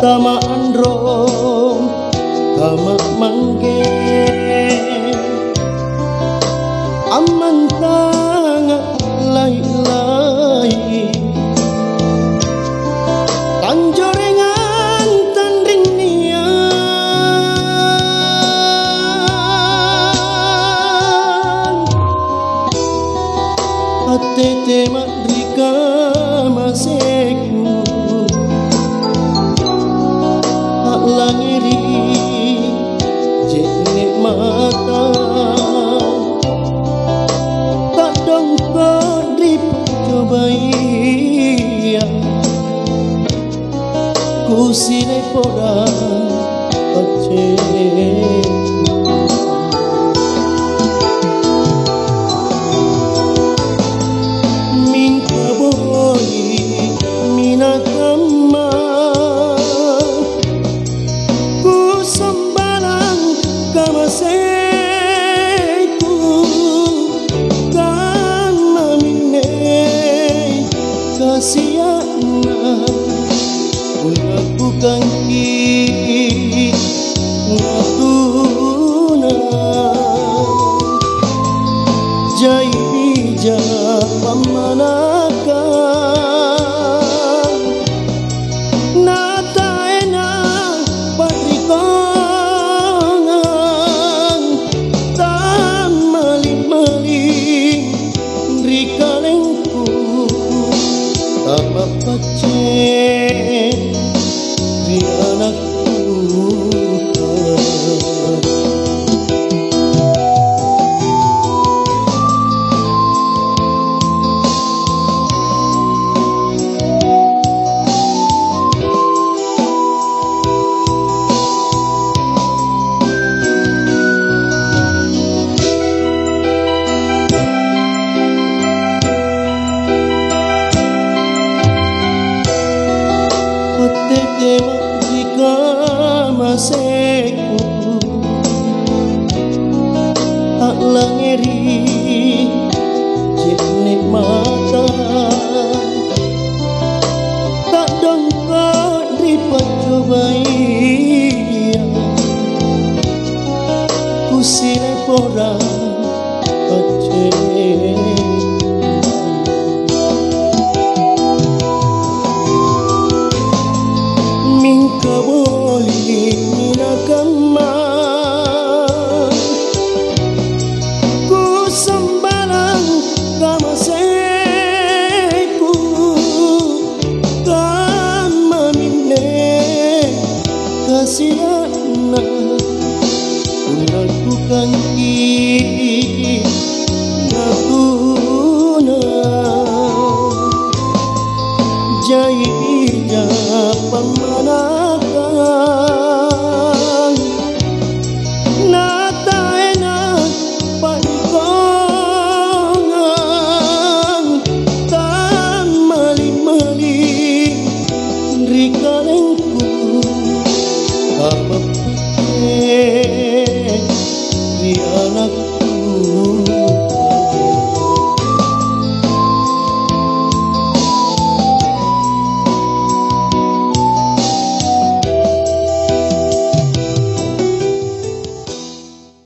tama androng tama mangge aman tanga lai-lai tanjorengan tandring nian atete madrika maseku langiri jene mata tak dong kodri cobai ku sile porang pace min kaboi minakama kamaseku kan mamine kasiana unaku kangki natuna jai bija pamanaka nataena patrika tama pace di anakku tete jika maseku tak langeri jene mata tak dongkot di pacobai ku sile porang pace kaboli minakama ku sambarang kamaseku kamamine kasiana unaku kangki natuna jai bija pamanakan nataena panikongan tan mali-mali rikalengku